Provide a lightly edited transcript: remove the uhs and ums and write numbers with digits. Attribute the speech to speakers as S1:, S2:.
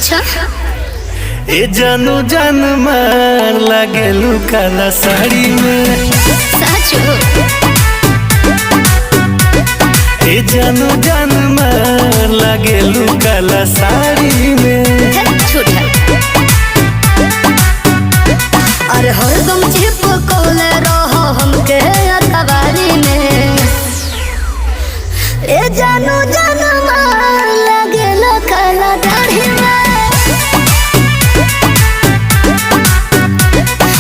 S1: अच्छा
S2: ए जानू जान मार लागेलू काला साड़ी में।
S1: साचो
S2: ए जानू जान मार लागेलू काला साड़ी में।
S1: छोटा अरे हरदम चिपकोले रहो हमके अखबारी में। ए जानू जान